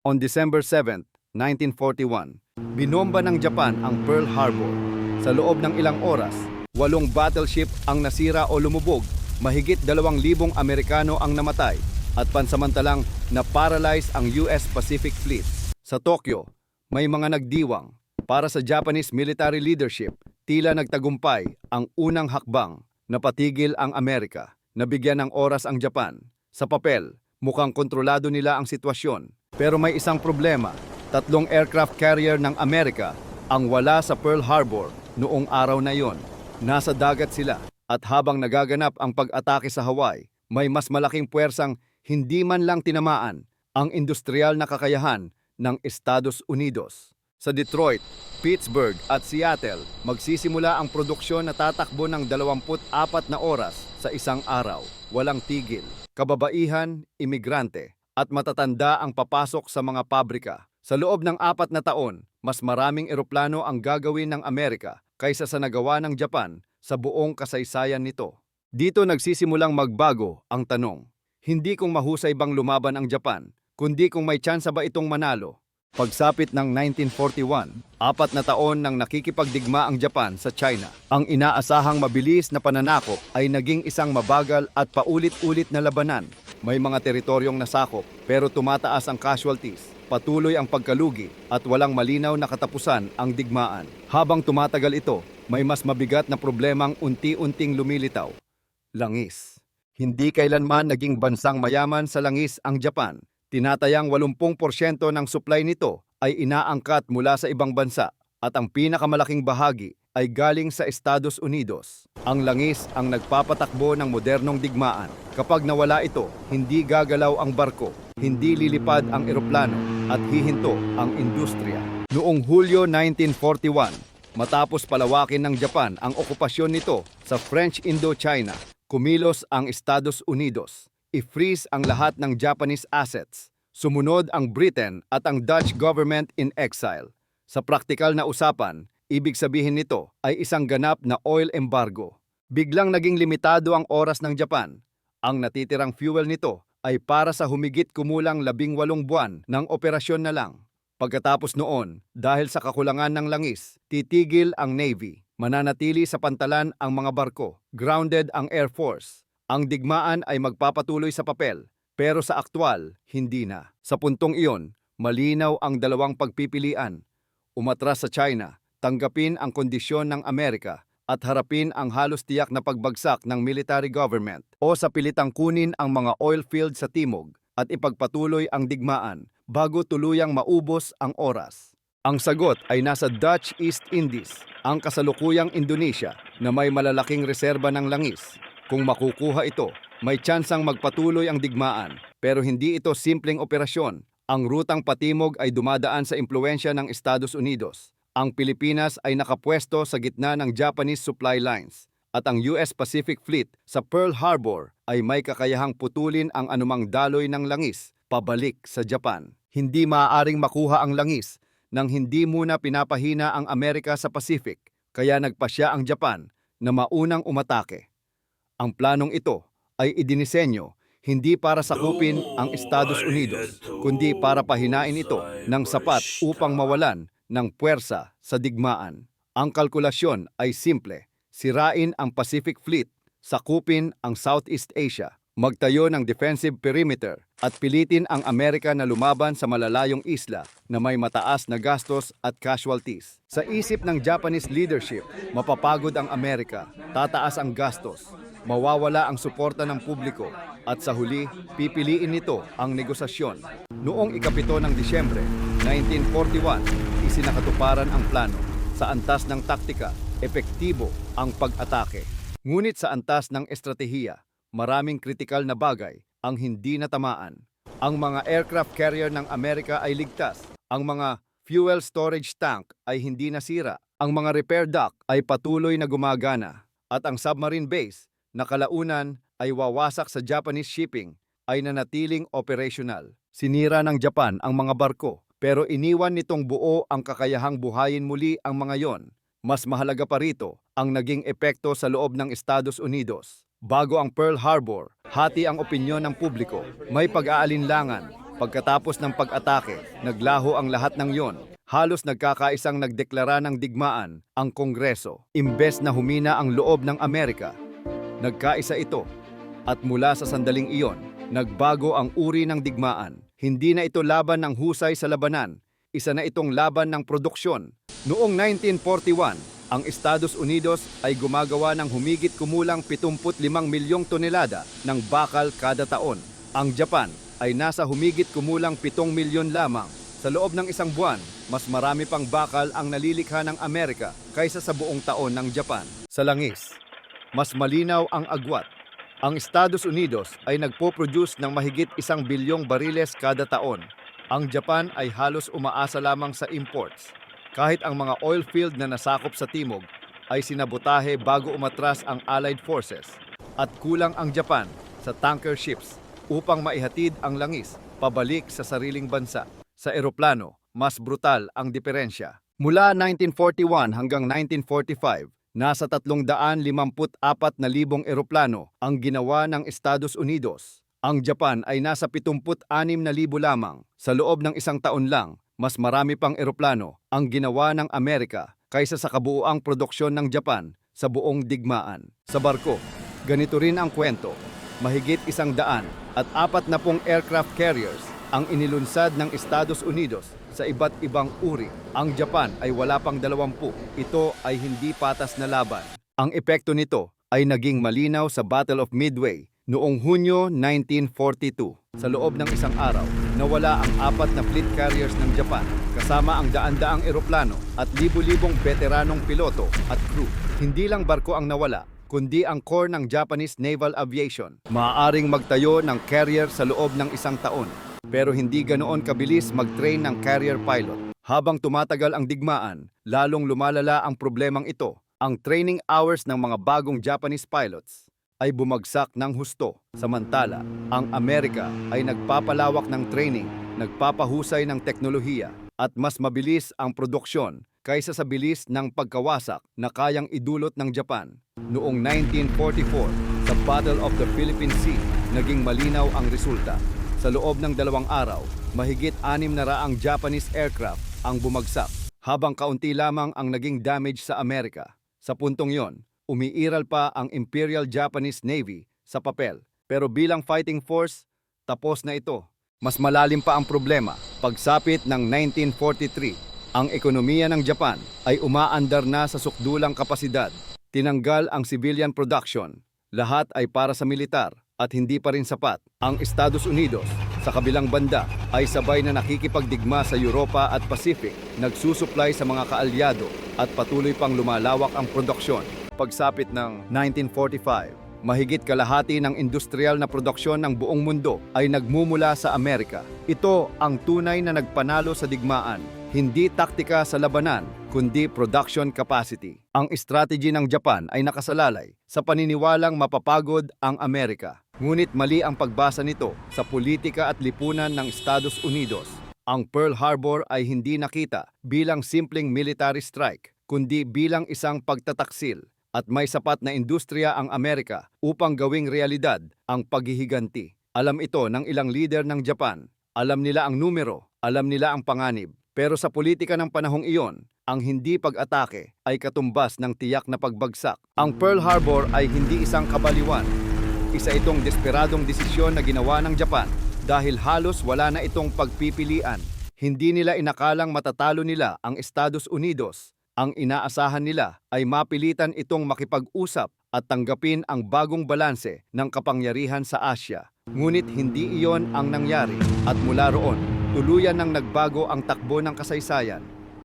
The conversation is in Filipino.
On December 7, 1941, binomba ng Japan ang Pearl Harbor. Sa loob ng ilang oras, 8 battleship ang nasira o lumubog, mahigit 2,000 Amerikano ang namatay, at pansamantalang na-paralyze ang US Pacific Fleet. Sa Tokyo, may mga nagdiwang. Para sa Japanese military leadership, tila nagtagumpay ang unang hakbang na patigil ang Amerika. Nabigyan ng oras ang Japan. Sa papel, mukhang kontrolado nila ang sitwasyon. Pero may isang problema. 3 aircraft carrier ng Amerika ang wala sa Pearl Harbor noong araw na yon. Nasa dagat sila, at habang nagaganap ang pag-atake sa Hawaii, may mas malaking puwersang hindi man lang tinamaan ang industrial na kakayahan ng Estados Unidos. Sa Detroit, Pittsburgh at Seattle, magsisimula ang produksyon na tatakbo ng 24 na oras sa isang araw. Walang tigil. Kababaihan, imigrante, at matatanda ang papasok sa mga pabrika. Sa loob ng 4 na taon, mas maraming eroplano ang gagawin ng Amerika kaysa sa nagawa ng Japan sa buong kasaysayan nito. Dito nagsisimulang magbago ang tanong. Hindi kung mahusay bang lumaban ang Japan, kundi kung may tsansa ba itong manalo. Pagsapit ng 1941, 4 na taon nang nakikipagdigma ang Japan sa China. Ang inaasahang mabilis na pananakop ay naging isang mabagal at paulit-ulit na labanan. May mga teritoryong nasakop pero tumataas ang casualties, patuloy ang pagkalugi at walang malinaw na katapusan ang digmaan. Habang tumatagal ito, may mas mabigat na problemang unti-unting lumilitaw. Langis. Hindi kailanman naging bansang mayaman sa langis ang Japan. Tinatayang 80% ng supply nito ay inaangkat mula sa ibang bansa at ang pinakamalaking bahagi ay galing sa Estados Unidos. Ang langis ang nagpapatakbo ng modernong digmaan. Kapag nawala ito, hindi gagalaw ang barko, hindi lilipad ang eroplano at hihinto ang industriya. Noong Hulyo 1941, matapos palawakin ng Japan ang okupasyon nito sa French Indochina, kumilos ang Estados Unidos. I-freeze ang lahat ng Japanese assets. Sumunod ang Britain at ang Dutch government in exile. Sa praktikal na usapan, ibig sabihin nito ay isang ganap na oil embargo. Biglang naging limitado ang oras ng Japan. Ang natitirang fuel nito ay para sa humigit kumulang 18 buwan ng operasyon na lang. Pagkatapos noon, dahil sa kakulangan ng langis, titigil ang Navy. Mananatili sa pantalan ang mga barko. Grounded ang Air Force. Ang digmaan ay magpapatuloy sa papel, pero sa aktwal, hindi na. Sa puntong iyon, malinaw ang dalawang pagpipilian. Umatras sa China, tanggapin ang kondisyon ng Amerika at harapin ang halos tiyak na pagbagsak ng military government, o sa pilitang kunin ang mga oil field sa timog at ipagpatuloy ang digmaan bago tuluyang maubos ang oras. Ang sagot ay nasa Dutch East Indies, ang kasalukuyang Indonesia na may malalaking reserba ng langis. Kung makukuha ito, may tsansang magpatuloy ang digmaan, pero hindi ito simpleng operasyon. Ang rutang patimog ay dumadaan sa impluwensya ng Estados Unidos. Ang Pilipinas ay nakapwesto sa gitna ng Japanese supply lines, at ang US Pacific Fleet sa Pearl Harbor ay may kakayahang putulin ang anumang daloy ng langis pabalik sa Japan. Hindi maaaring makuha ang langis nang hindi muna pinapahina ang Amerika sa Pacific, kaya nagpasya ang Japan na maunang umatake. Ang planong ito ay idinisenyo hindi para sakupin ang Estados Unidos, kundi para pahinain ito ng sapat upang mawalan ng puwersa sa digmaan. Ang kalkulasyon ay simple: sirain ang Pacific Fleet, sakupin ang Southeast Asia, magtayo ng defensive perimeter at pilitin ang Amerika na lumaban sa malalayong isla na may mataas na gastos at casualties. Sa isip ng Japanese leadership, mapapagod ang Amerika, tataas ang gastos, mawawala ang suporta ng publiko, at sa huli, pipiliin nito ang negosasyon. Noong ika-7 ng Disyembre 1941, isinakatuparan ang plano. Sa antas ng taktika, epektibo ang pag-atake. Ngunit sa antas ng estratehiya, maraming kritikal na bagay ang hindi natamaan. Ang mga aircraft carrier ng Amerika ay ligtas. Ang mga fuel storage tank ay hindi nasira. Ang mga repair dock ay patuloy na gumagana. At ang submarine base na kalaunan ay wawasak sa Japanese shipping ay nanatiling operational. Sinira ng Japan ang mga barko, pero iniwan nitong buo ang kakayahang buhayin muli ang mga yon. Mas mahalaga pa rito ang naging epekto sa loob ng Estados Unidos. Bago ang Pearl Harbor, hati ang opinyon ng publiko. May pag-aalinlangan Pagkatapos ng pag-atake, naglaho ang lahat ng yon. Halos nagkakaisang nagdeklara ng digmaan ang Kongreso. Imbes na humina ang loob ng Amerika, nagkaisa ito. At mula sa sandaling iyon, nagbago ang uri ng digmaan. Hindi na ito laban ng husay sa labanan, isa na itong laban ng produksyon. Noong 1941, ang Estados Unidos ay gumagawa ng humigit kumulang 75 milyong tonelada ng bakal kada taon. Ang Japan ay nasa humigit kumulang 7 milyon lamang. Sa loob ng isang buwan, mas marami pang bakal ang nalilikha ng Amerika kaysa sa buong taon ng Japan. Sa langis, mas malinaw ang agwat. Ang Estados Unidos ay nagpo-produce ng mahigit 1 bilyong bariles kada taon. Ang Japan ay halos umaasa lamang sa imports. Kahit ang mga oil field na nasakop sa timog ay sinabotahe bago umatras ang Allied Forces. At kulang ang Japan sa tanker ships upang maihatid ang langis pabalik sa sariling bansa. Sa eroplano, mas brutal ang diferensya. Mula 1941 hanggang 1945, nasa 354,000 eroplano ang ginawa ng Estados Unidos. Ang Japan ay nasa 76,000 lamang. Sa loob ng isang taon lang, mas marami pang eroplano ang ginawa ng Amerika kaysa sa kabuuang produksyon ng Japan sa buong digmaan. Sa barko, ganito rin ang kwento. Mahigit 140 aircraft carriers ang inilunsad ng Estados Unidos sa iba't ibang uri. Ang Japan ay wala pang 20. Ito ay hindi patas na laban. Ang epekto nito ay naging malinaw sa Battle of Midway noong Hunyo 1942. Sa loob ng isang araw, nawala ang 4 na fleet carriers ng Japan, kasama ang daan-daang eroplano at libu-libong veteranong piloto at crew. Hindi lang barko ang nawala, kundi ang core ng Japanese Naval Aviation. Maaaring magtayo ng carrier sa loob ng isang taon, pero hindi ganoon kabilis mag-train ng carrier pilot. Habang tumatagal ang digmaan, lalong lumalala ang problemang ito. Ang training hours ng mga bagong Japanese pilots ay bumagsak ng husto. Samantala, ang Amerika ay nagpapalawak ng training, nagpapahusay ng teknolohiya, at mas mabilis ang produksyon kaysa sa bilis ng pagkawasak na kayang idulot ng Japan. Noong 1944, sa Battle of the Philippine Sea, naging malinaw ang resulta. Sa loob ng 2 araw, mahigit 600 Japanese aircraft ang bumagsak, habang kaunti lamang ang naging damage sa Amerika. Sa puntong yon, umiiral pa ang Imperial Japanese Navy sa papel. Pero bilang fighting force, tapos na ito. Mas malalim pa ang problema. Pagsapit ng 1943, ang ekonomiya ng Japan ay umaandar na sa sukdulang kapasidad. Tinanggal ang civilian production. Lahat ay para sa militar at hindi pa rin sapat. Ang Estados Unidos, sa kabilang banda, ay sabay na nakikipagdigma sa Europa at Pacific, nagsusupply sa mga kaalyado at patuloy pang lumalawak ang produksyon. Pagsapit ng 1945, mahigit kalahati ng industrial na produksyon ng buong mundo ay nagmumula sa Amerika. Ito ang tunay na nagpanalo sa digmaan. Hindi taktika sa labanan, kundi production capacity. Ang strategy ng Japan ay nakasalalay sa paniniwalang mapapagod ang Amerika. Ngunit mali ang pagbasa nito sa politika at lipunan ng Estados Unidos. Ang Pearl Harbor ay hindi nakita bilang simpleng military strike, kundi bilang isang pagtataksil. At may sapat na industriya ang Amerika upang gawing realidad ang paghihiganti. Alam ito ng ilang leader ng Japan. Alam nila ang numero, alam nila ang panganib. Pero sa politika ng panahong iyon, ang hindi pag-atake ay katumbas ng tiyak na pagbagsak. Ang Pearl Harbor ay hindi isang kabaliwan. Isa itong desperadong desisyon na ginawa ng Japan dahil halos wala na itong pagpipilian. Hindi nila inakalang matatalo nila ang Estados Unidos. Ang inaasahan nila ay mapilitan itong makipag-usap at tanggapin ang bagong balanse ng kapangyarihan sa Asya. Ngunit hindi iyon ang nangyari at mula roon, tuluyan nang nagbago ang takbo ng kasaysayan.